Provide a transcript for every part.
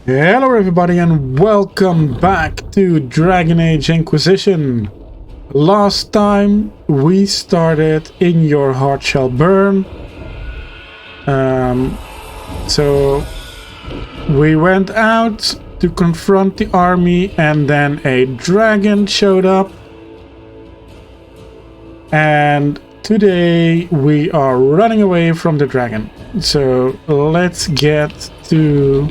Hello everybody and welcome back to Dragon Age Inquisition. Last time we started In Your Heart Shall Burn. So we went out to confront the army and then a dragon showed up. And today we are running away from the dragon. So let's get to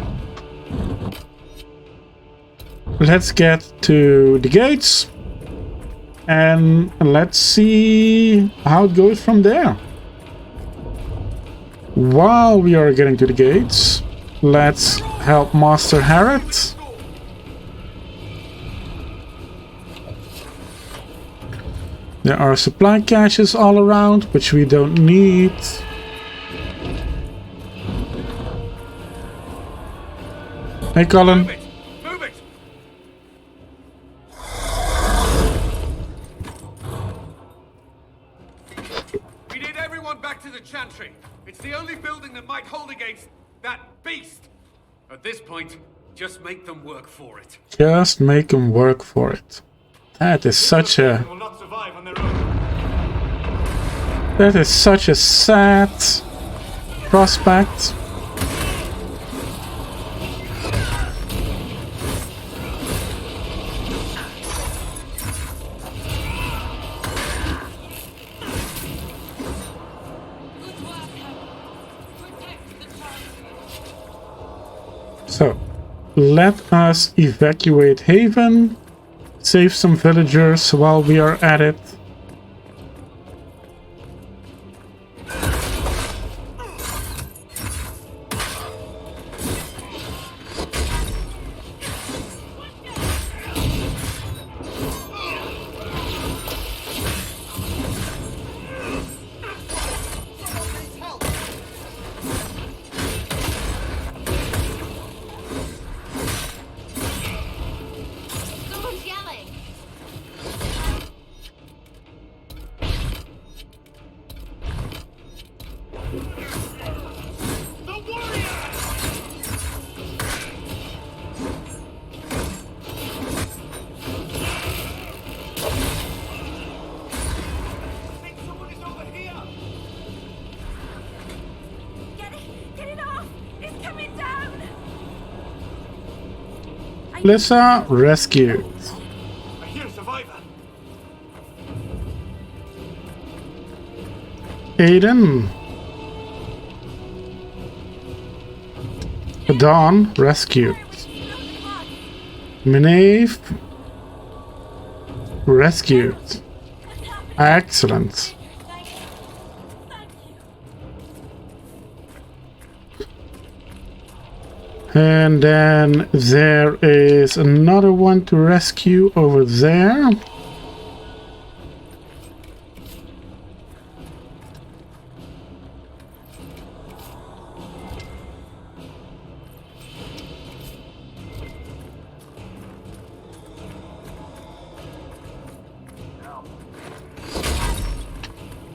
the gates and let's see how it goes from there. While we are getting to the gates, let's help Master Harrod. There are supply caches all around, which we don't need. Hey, Colin. It's the only building that might hold against that beast. At this point, just make them work for it. Just make them work for it. That is such a... That is such a sad prospect. So, let us evacuate Haven, save some villagers while we are at it. Lissa rescued. I hear a survivor. Aiden. Dawn rescued. Minave rescued. Excellent. And then there is another one to rescue over there.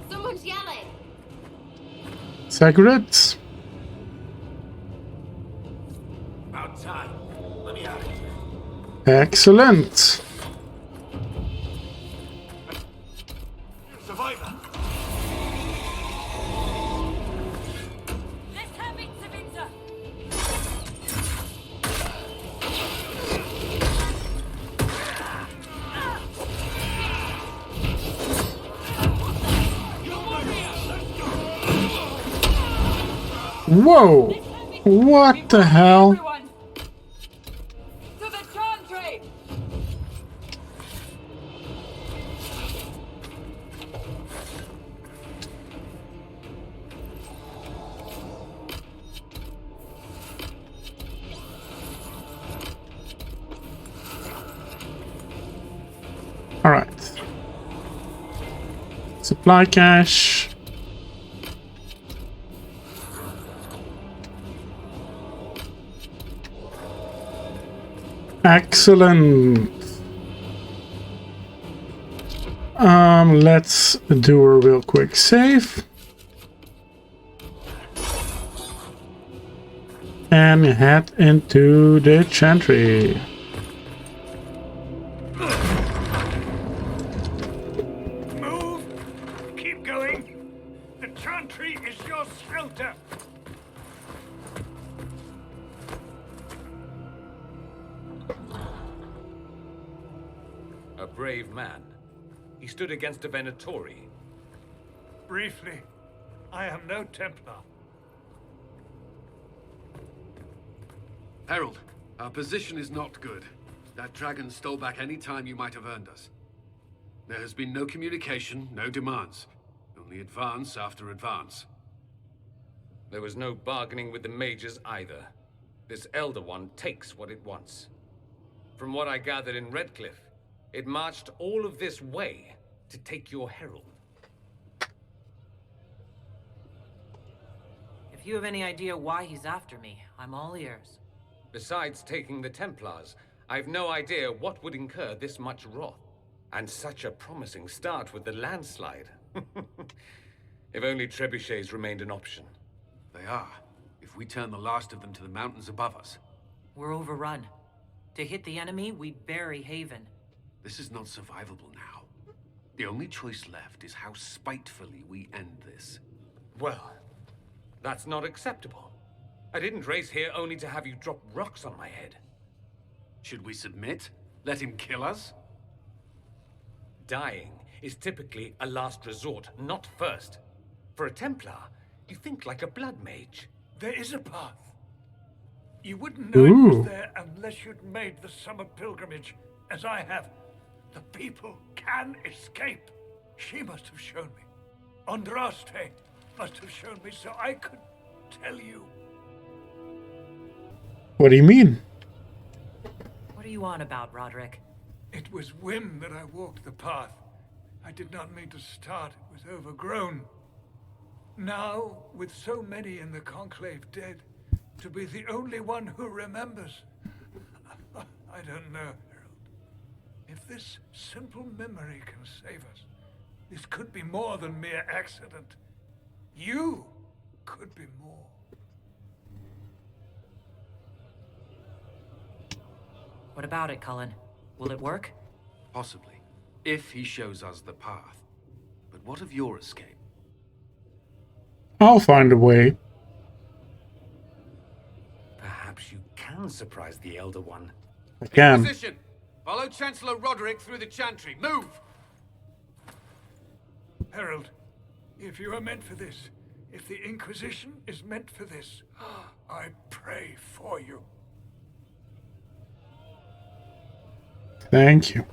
Someone's yelling. Cigarettes. Excellent. Survivor. Let's have it, Savinta. Whoa! What the hell? All right. Supply cache. Excellent. Let's do a real quick save. and head into the chantry. Move! Keep going! The chantry is your shelter! A brave man. He stood against a Venatori. Briefly, I am no Templar. Herald, our position is not good. That dragon stole back any time you might have earned us. There has been no communication, no demands. Only advance after advance. There was no bargaining with the mages either. This Elder One takes what it wants. From what I gathered in Redcliffe, it marched all of this way to take your herald. If you have any idea why he's after me, I'm all ears. Besides taking the Templars, I've no idea what would incur this much wrath. And such a promising start with the landslide. If only trebuchets remained an option. They are, if we turn the last of them to the mountains above us. We're overrun. To hit the enemy, we bury Haven. This is not survivable now. The only choice left is how spitefully we end this. Well, that's not acceptable. I didn't race here only to have you drop rocks on my head. Should we submit? Let him kill us? Dying is typically a last resort, not first. For a Templar, you think like a blood mage. There is a path. You wouldn't know it was there unless you'd made the summer pilgrimage, as I have. The people can escape. She must have shown me. Andraste must have shown me so I could tell you. What do you mean? What are you on about, Roderick? It was whim that I walked the path. I did not mean to start. It was overgrown. Now, with so many in the Conclave dead, to be the only one who remembers. I don't know, Harold. If this simple memory can save us, this could be more than mere accident. You could be more. What about it, Cullen? Will it work? Possibly, if he shows us the path. But what of your escape? I'll find a way. Perhaps you can surprise the Elder One. I can. Position! Follow Chancellor Roderick through the chantry. Move! Harold, if you are meant for this, if the Inquisition is meant for this, I pray for you. Thank you.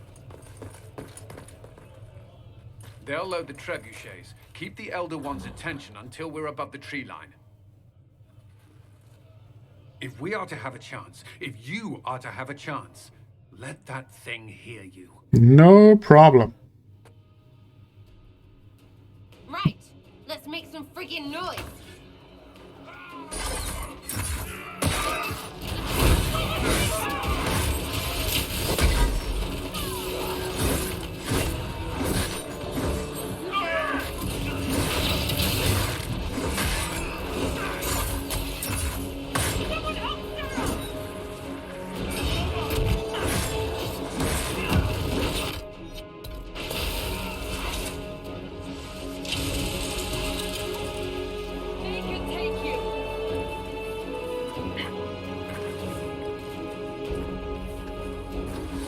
They'll load the trebuchets. Keep the Elder One's attention until we're above the tree line. If we are to have a chance, if you are to have a chance, let that thing hear you. No problem. Right. Let's make some friggin' noise.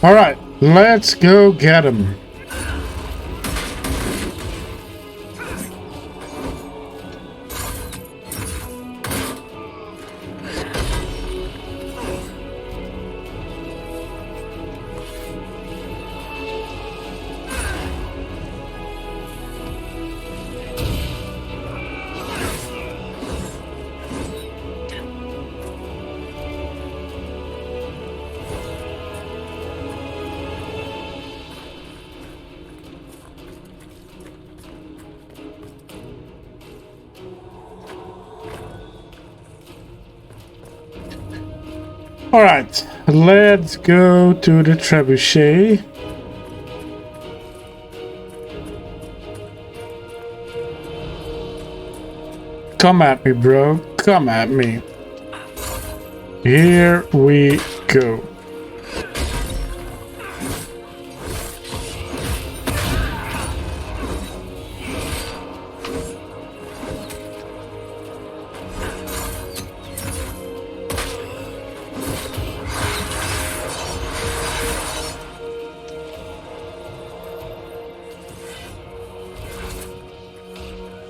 Alright, let's go get him. Alright, let's go to the trebuchet. Come at me, bro. Come at me. Here we go.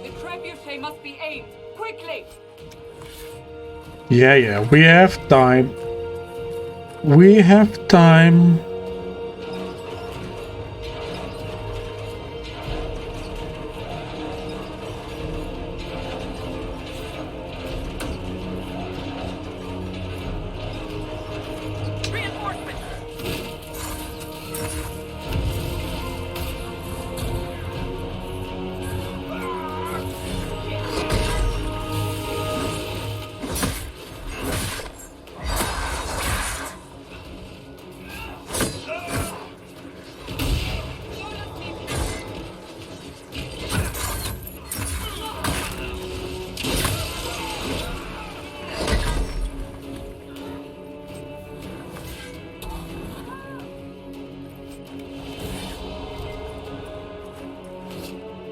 The trebuchet must be aimed quickly. Yeah, we have time. We have time. Reinforcements.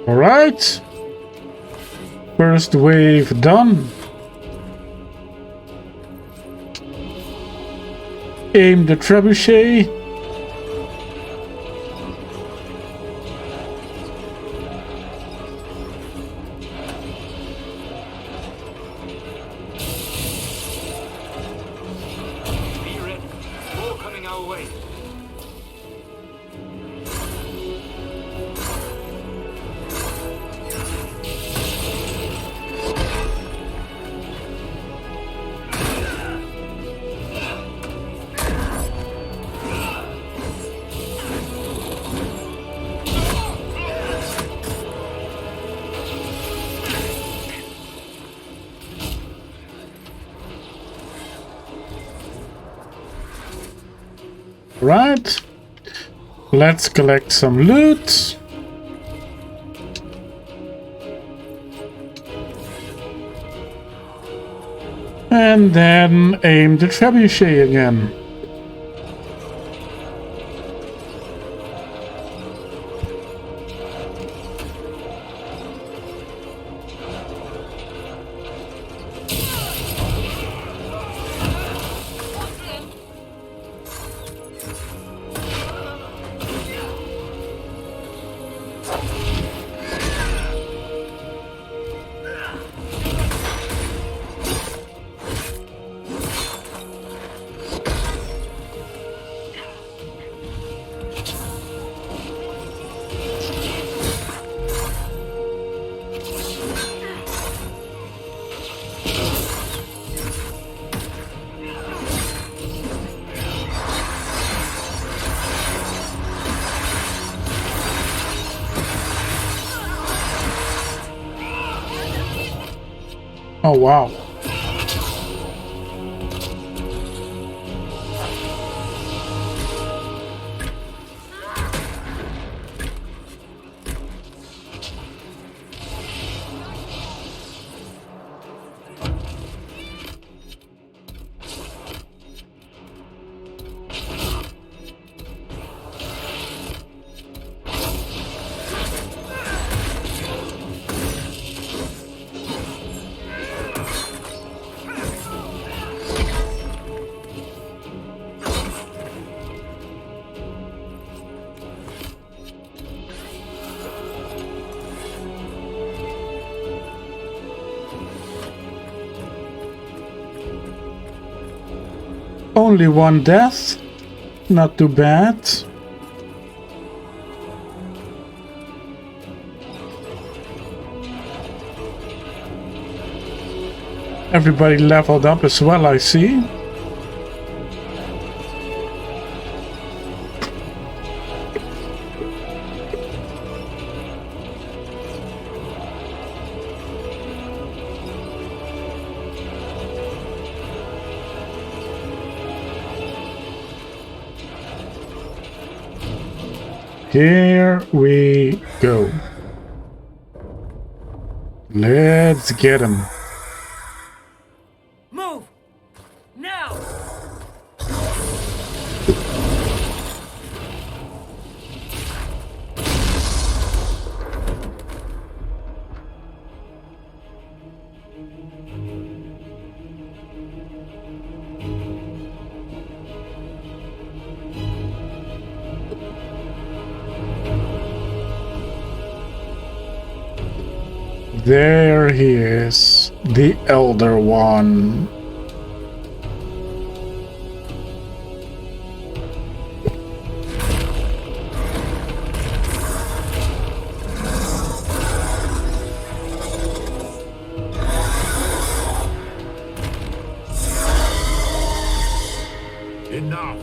All right. First wave done. Aim the trebuchet. Be ready. More coming our way. Right. Let's collect some loot. And then aim the trebuchet again. Oh, wow. Only one death. Not too bad. Everybody leveled up as well, I see. Here we go. Let's get him. Move! Now! There he is, the Elder One. Enough!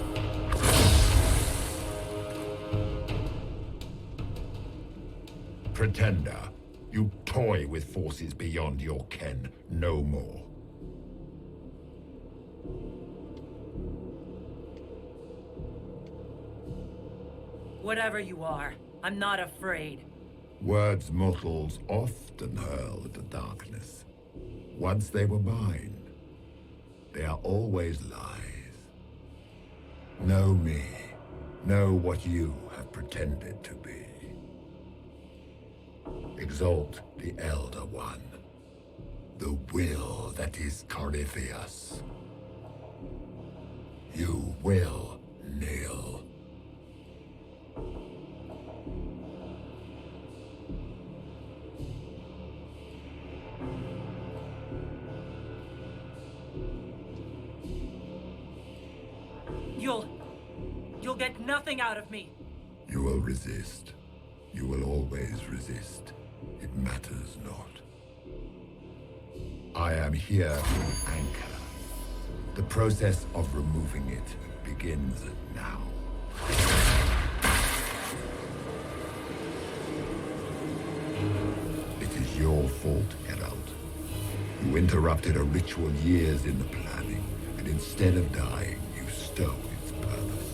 Pretender, you toy with forces beyond your ken, no more. Whatever you are, I'm not afraid. Words mortals often hurl at the darkness. Once they were mine, they are always lies. Know me. Know what you have pretended to be. Exalt the Elder One. The will that is Corypheus. You will kneel. You'll get nothing out of me. You will resist. You will always resist. It matters not. I am here to anchor. The process of removing it begins now. It is your fault, Herald. You interrupted a ritual years in the planning, and instead of dying, you stole its purpose.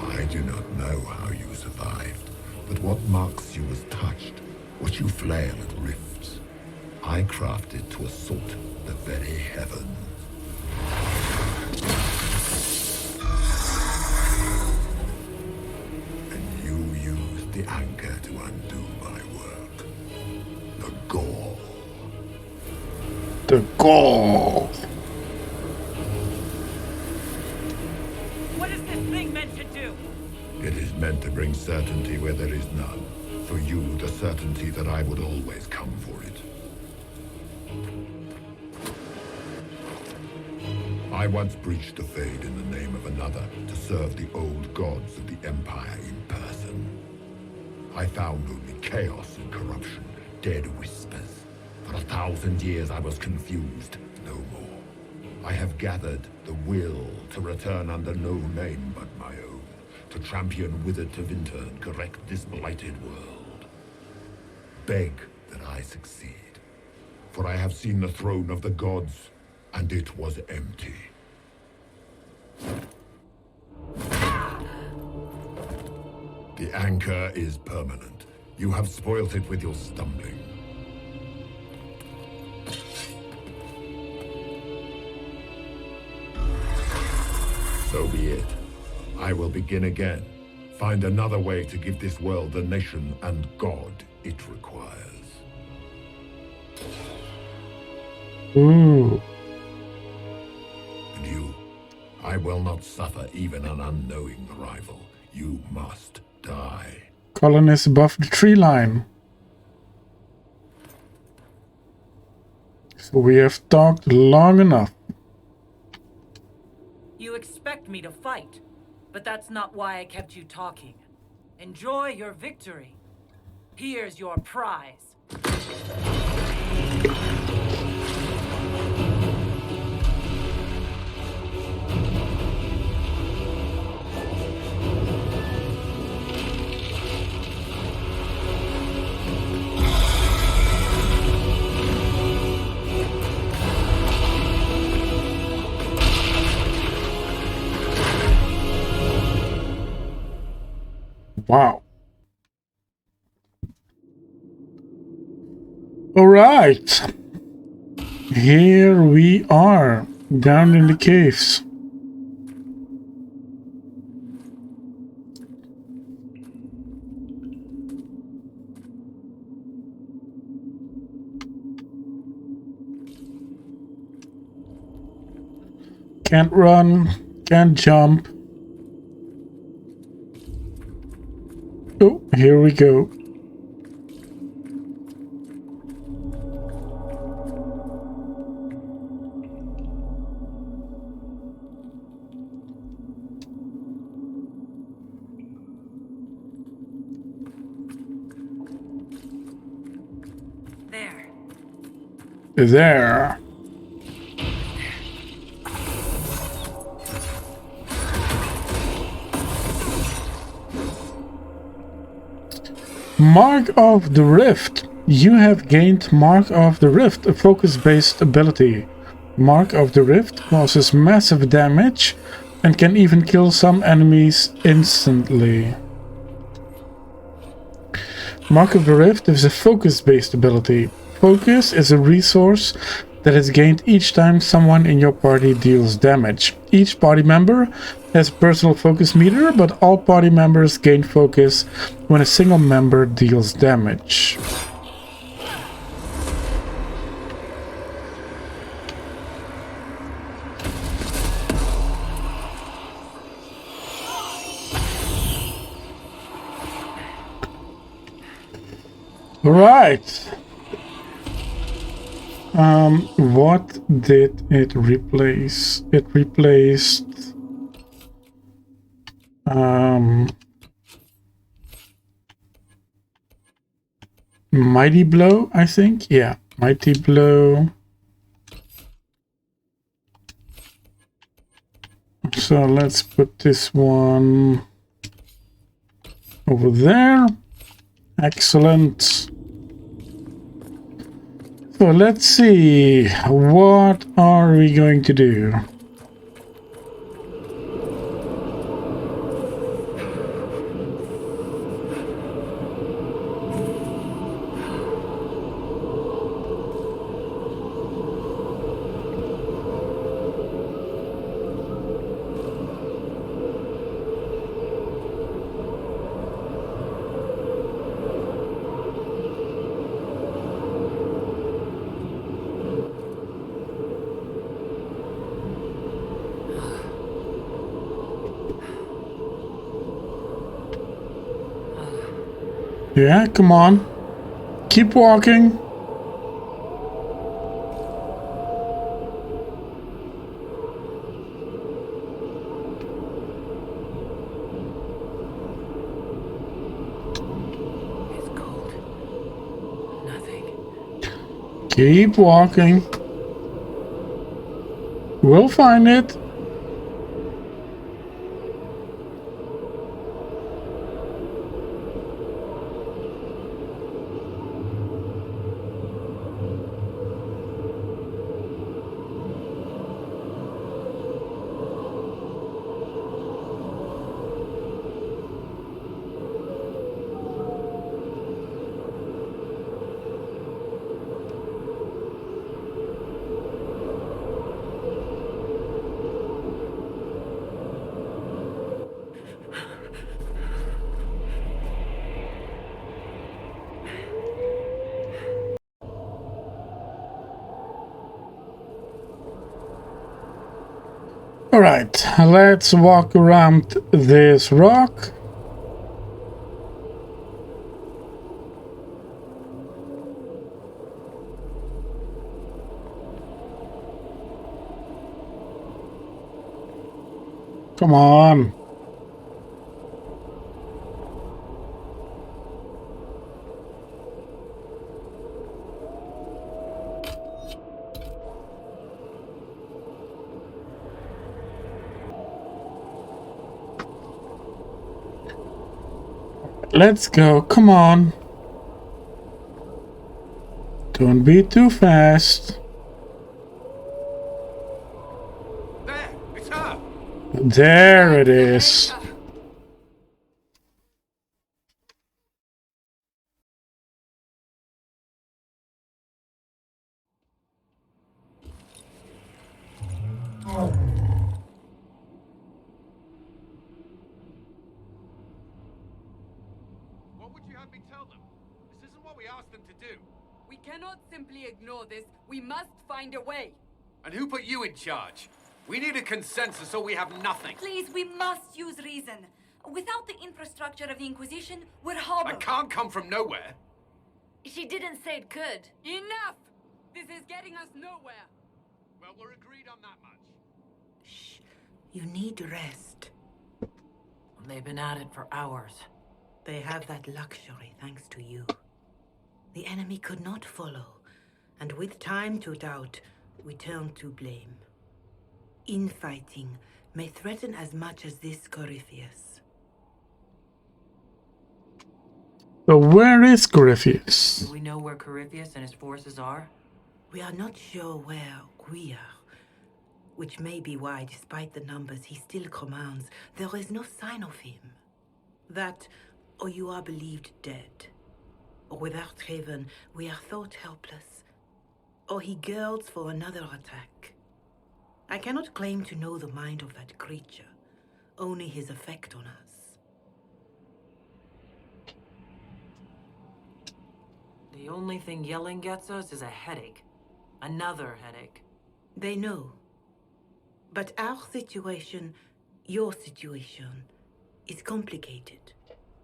I do not know how you survived, but what marks you as touched, what you flail at rifts, I crafted to assault the very heavens. And you used the anchor to undo my work. The gall. The gall. What is this thing meant to do? It is meant to bring certainty where there is none. For you, the certainty that I would always come for it. I once breached the Fade in the name of another to serve the old gods of the Empire in person. I found only chaos and corruption, dead whispers. For 1,000 years I was confused, no more. I have gathered the will to return under no name but my own, to champion Wither to Winter and correct this blighted world. Beg that I succeed, for I have seen the throne of the gods, and it was empty. The anchor is permanent. You have spoilt it with your stumbling. So be it. I will begin again. Find another way to give this world the nation and God it requires. Ooh. And you, I will not suffer even an unknowing rival. You must die. Colonists above the tree line. So we have talked long enough. You expect me to fight, but that's not why I kept you talking. Enjoy your victory. Here's your prize. Wow. All right. Here we are, down in the caves. Can't run, can't jump. Oh, here we go. There. Mark of the Rift. You have gained Mark of the Rift, a focus-based ability. Mark of the Rift causes massive damage and can even kill some enemies instantly. Mark of the Rift is a focus-based ability. Focus is a resource that is gained each time someone in your party deals damage. Each party member has a personal focus meter, but all party members gain focus when a single member deals damage. Right. What did it replace? It replaced Mighty Blow, I think. Yeah, Mighty Blow. So let's put this one over there. Excellent. So let's see, what are we going to do? Yeah, come on. Keep walking. It's cold. Nothing. Keep walking. We'll find it. Alright, let's walk around this rock. Come on. Let's go, come on. Don't be too fast. There, it's her. There it is. what we asked them to do. We cannot simply ignore this. We must find a way. And who put you in charge? We need a consensus or we have nothing. Please, we must use reason. Without the infrastructure of the Inquisition, we're hollow. I can't come from nowhere. She didn't say it could. Enough! This is getting us nowhere. Well, we're agreed on that much. Shh. You need rest. They've been at it for hours. They have that luxury thanks to you. The enemy could not follow, and with time to doubt, we turn to blame. Infighting may threaten as much as this Corypheus. So where is Corypheus? Do we know where Corypheus and his forces are? We are not sure where we are, which may be why, despite the numbers he still commands, there is no sign of him. That, or you are believed dead. Or without Haven, we are thought helpless. Or he girds for another attack. I cannot claim to know the mind of that creature, only his effect on us. The only thing yelling gets us is a headache. Another headache. They know. But our situation, your situation, is complicated.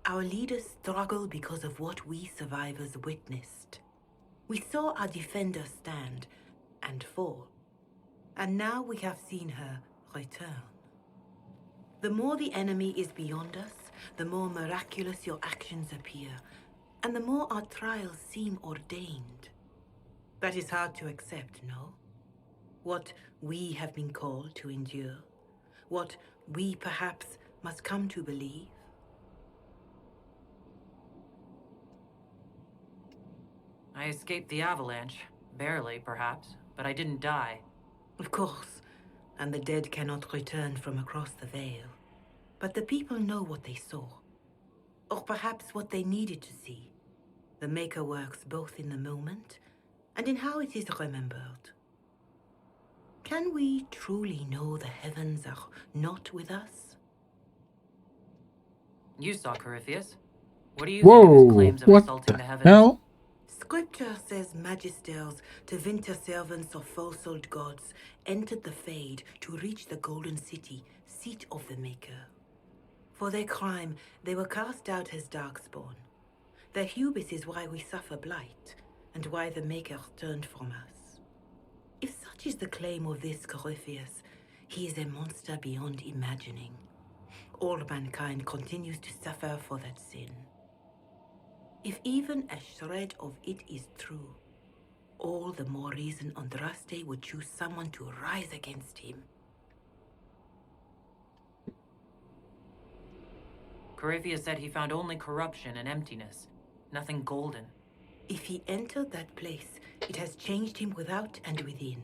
Our leaders struggle because of what we survivors witnessed. We saw our defender stand and fall. And now we have seen her return. The more the enemy is beyond us, the more miraculous your actions appear, and the more our trials seem ordained. That is hard to accept, no? What we have been called to endure, what we perhaps must come to believe. I escaped the avalanche. Barely, perhaps, but I didn't die. Of course, and the dead cannot return from across the veil. But the people know what they saw. Or perhaps what they needed to see. The Maker works both in the moment and in how it is remembered. Can we truly know the heavens are not with us? You saw Corypheus. What do you think of his Whoa, claims of what assaulting the the heavens? hell? Scripture says magisters, winter servants of false-old gods, entered the Fade to reach the Golden City, seat of the Maker. For their crime, they were cast out as Darkspawn. Their hubris is why we suffer blight, and why the Maker turned from us. If such is the claim of this Corypheus, he is a monster beyond imagining. All mankind continues to suffer for that sin. If even a shred of it is true, all the more reason Andraste would choose someone to rise against him. Corypheus said he found only corruption and emptiness, nothing golden. If he entered that place, it has changed him without and within.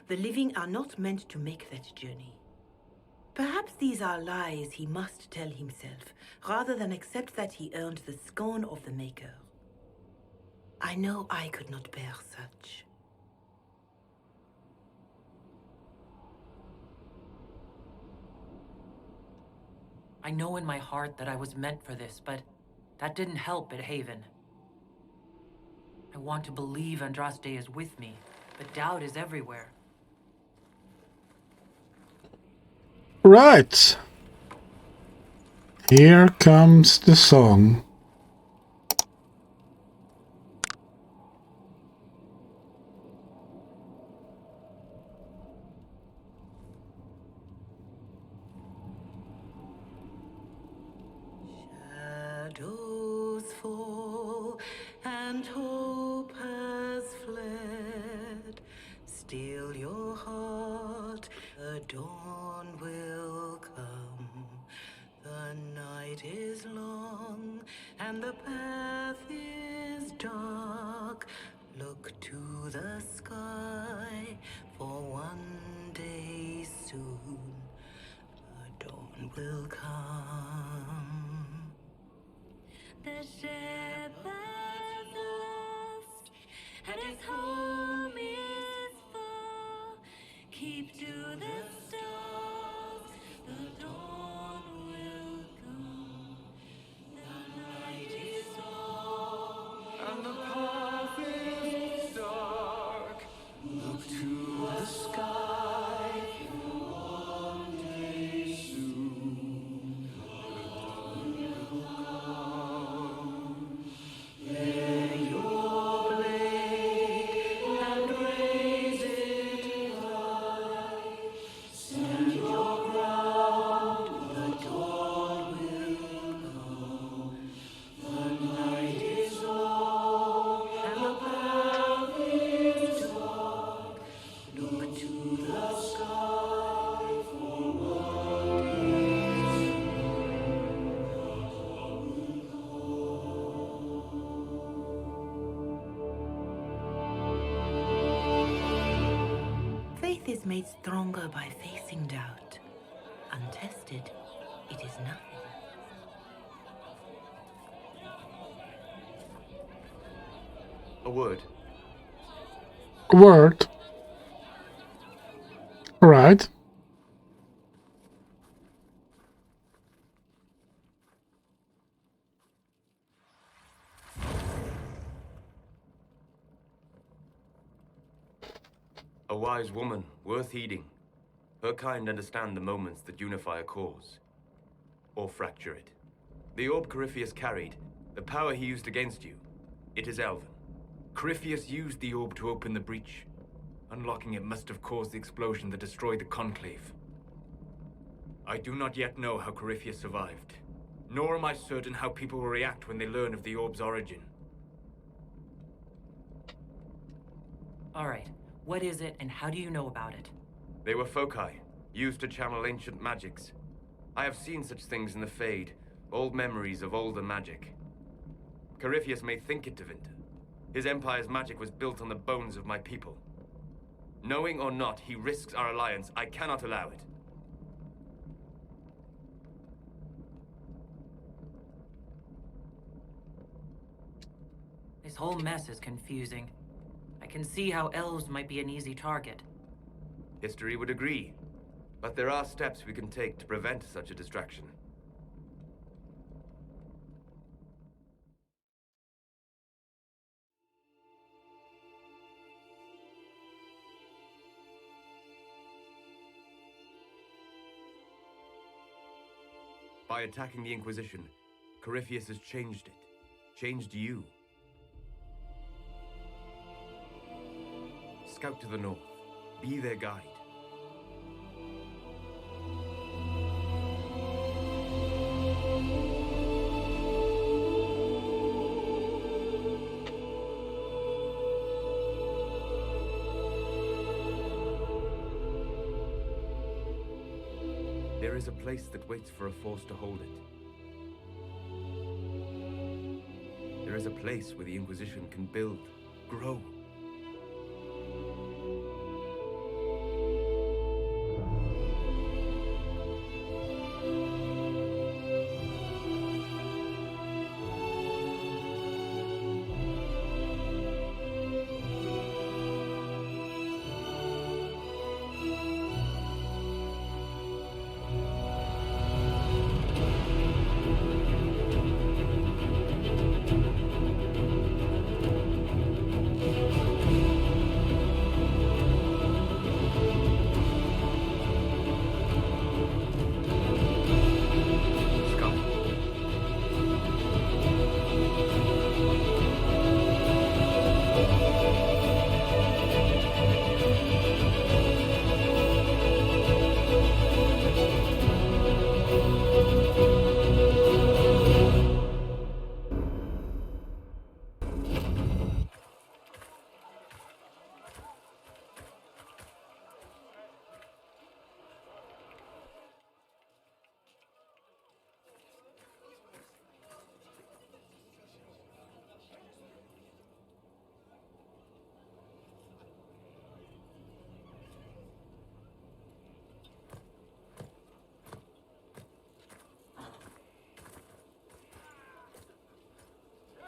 The living are not meant to make that journey. Perhaps these are lies he must tell himself, rather than accept that he earned the scorn of the Maker. I know I could not bear such. I know in my heart that I was meant for this, but that didn't help at Haven. I want to believe Andraste is with me, but doubt is everywhere. Right. Here comes the song. Shadows fall and hope has fled. Still your heart, the dawn will come. The night is long and the path is dark. Look to the sky, for one day soon the dawn will come. The shepherd lost, and his home is far. Keep to the stars, the dawn will come. The night is long, and the Faith is made stronger by facing doubt. Untested, it is nothing. A word. Word. Right. A wise woman, worth heeding. Her kind understand the moments that unify a cause. Or fracture it. The orb Corypheus carried, the power he used against you, it is Elven. Corypheus used the orb to open the breach. Unlocking it must have caused the explosion that destroyed the Conclave. I do not yet know how Corypheus survived, nor am I certain how people will react when they learn of the orb's origin. All right, what is it and how do you know about it? They were foci, used to channel ancient magics. I have seen such things in the Fade, old memories of older magic. Corypheus may think it Tevinter. His empire's magic was built on the bones of my people. Knowing or not, he risks our alliance. I cannot allow it. This whole mess is confusing. I can see how elves might be an easy target. History would agree. But there are steps we can take to prevent such a distraction. By attacking the Inquisition, Corypheus has changed it. Changed you. Scout to the north. Be their guide. There is a place that waits for a force to hold it. There is a place where the Inquisition can build, grow.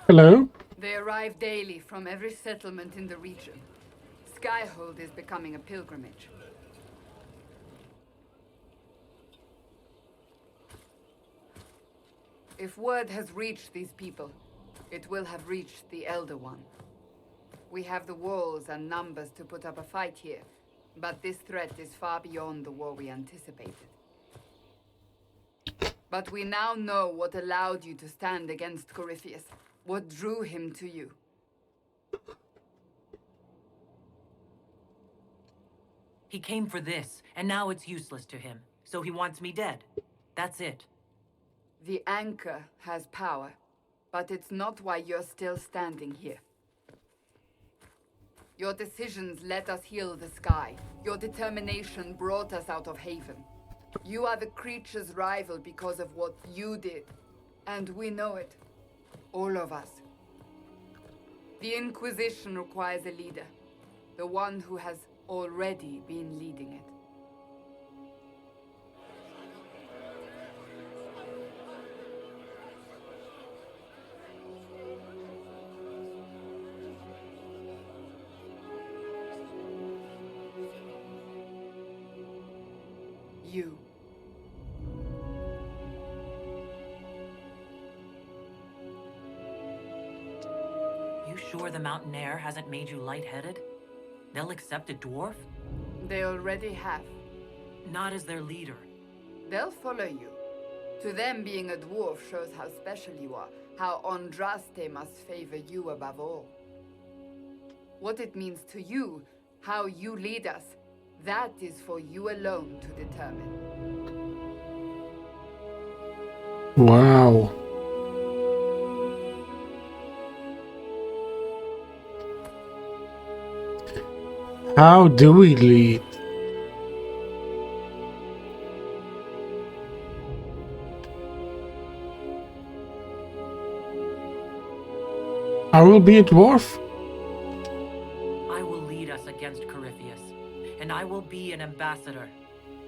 Hello? They arrive daily from every settlement in the region. Skyhold is becoming a pilgrimage. If word has reached these people, it will have reached the Elder One. We have the walls and numbers to put up a fight here, But this threat is far beyond the war we anticipated. But we now know what allowed you to stand against Corypheus, what drew him to you. He came for this, and now it's useless to him. So he wants me dead. That's it. The Anchor has power, but it's not why you're still standing here. Your decisions let us heal the sky. Your determination brought us out of Haven. You are the creature's rival because of what you did. And we know it. All of us. The Inquisition requires a leader. The one who has already been leading it. You. You sure the mountain air hasn't made you lightheaded? They'll accept a dwarf? They already have. Not as their leader. They'll follow you. To them, being a dwarf shows how special you are, how Andraste must favor you above all. What it means to you, how you lead us, that is for you alone to determine. Wow. How do we lead? I will be a dwarf. I will lead us against Corypheus, and I will be an ambassador.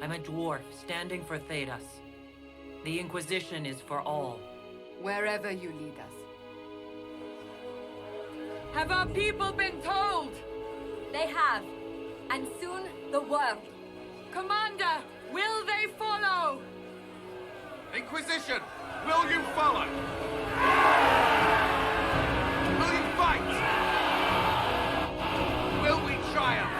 I'm a dwarf standing for Thedas. The Inquisition is for all. Wherever you lead us. Have our people been told? They have. And soon, the world. Commander, will they follow? Inquisition, will you follow? Will you fight? Will we triumph?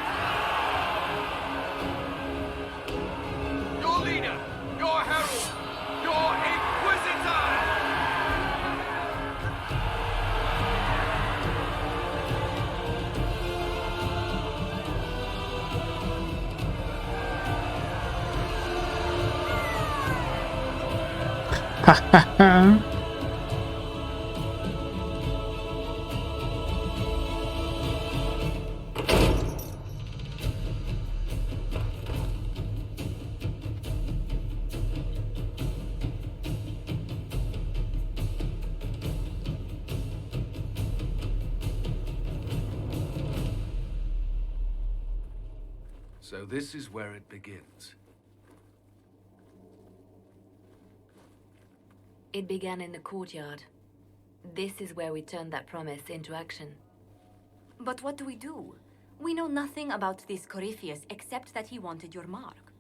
Your leader, your herald, your Inquisitor! Ha ha ha. So this is where it begins. It began in the courtyard. This is where we turned that promise into action. But what do we do? We know nothing about this Corypheus except that he wanted your mark.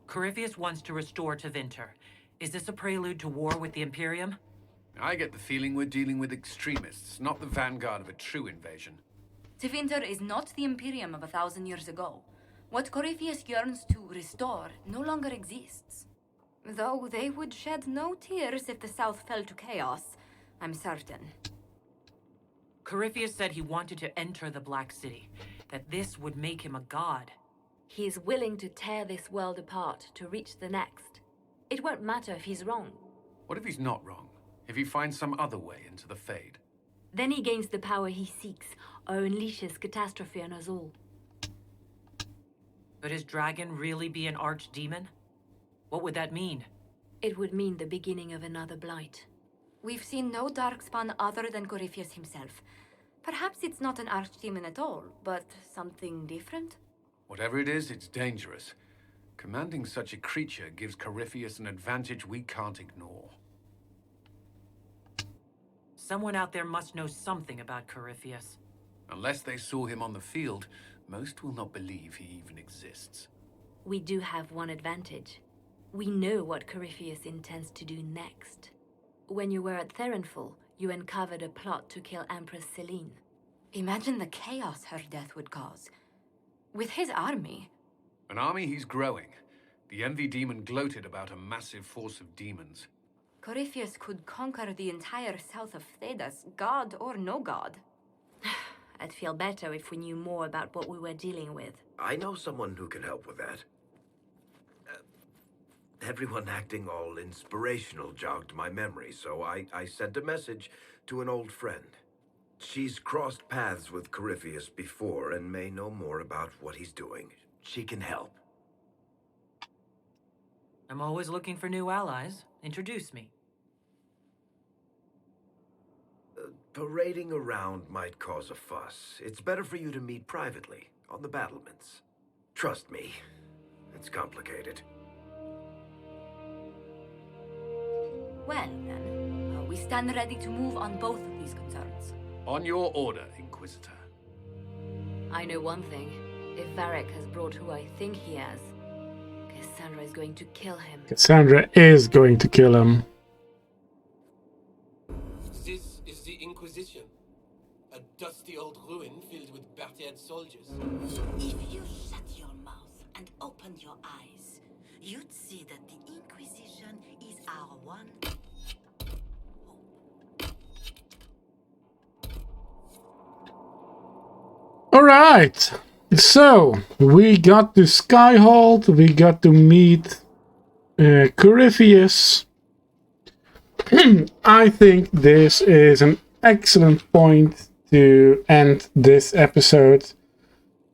Corypheus wants to restore Tevinter. Is this a prelude to war with the Imperium? I get the feeling we're dealing with extremists, not the vanguard of a true invasion. Tevinter is not the Imperium of 1,000 years ago. What Corypheus yearns to restore no longer exists. Though they would shed no tears if the South fell to chaos, I'm certain. Corypheus said he wanted to enter the Black City, that this would make him a god. He's willing to tear this world apart to reach the next. It won't matter if he's wrong. What if he's not wrong? If he finds some other way into the Fade? Then he gains the power he seeks, or unleashes catastrophe on us all. Could his dragon really be an archdemon? What would that mean? It would mean the beginning of another blight. We've seen no darkspawn other than Corypheus himself. Perhaps it's not an archdemon at all, but something different? Whatever it is, it's dangerous. Commanding such a creature gives Corypheus an advantage we can't ignore. Someone out there must know something about Corypheus. Unless they saw him on the field, most will not believe he even exists. We do have one advantage. We know what Corypheus intends to do next. when you were at Therenfall, you uncovered a plot to kill Empress Celine. Imagine the chaos her death would cause. With his army. An army he's growing. The Envy Demon gloated about a massive force of demons. Corypheus could conquer the entire south of Thedas, god or no god. I'd feel better if we knew more about what we were dealing with. I know someone who can help with that. Everyone acting all inspirational jogged my memory, so I sent a message to an old friend. She's crossed paths with Corypheus before and may know more about what he's doing. She can help. I'm always looking for new allies. Introduce me. Parading around might cause a fuss. It's better for you to meet privately, on the battlements. Trust me, it's complicated. Well, then, we stand ready to move on both of these concerns. On your order, Inquisitor. I know one thing. If Varric has brought who I think he has, Cassandra is going to kill him. Cassandra is going to kill him. This is the Inquisition. A dusty old ruin filled with battered soldiers. If you shut your mouth and open your eyes, you'd see that the Inquisition is our one. Alright, so we got to Skyhold, we got to meet Corypheus. I think this is an excellent point to end this episode.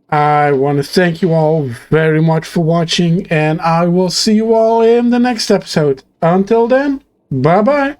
I want to thank you all very much for watching, and I will see you all in the next episode. Until then, bye bye.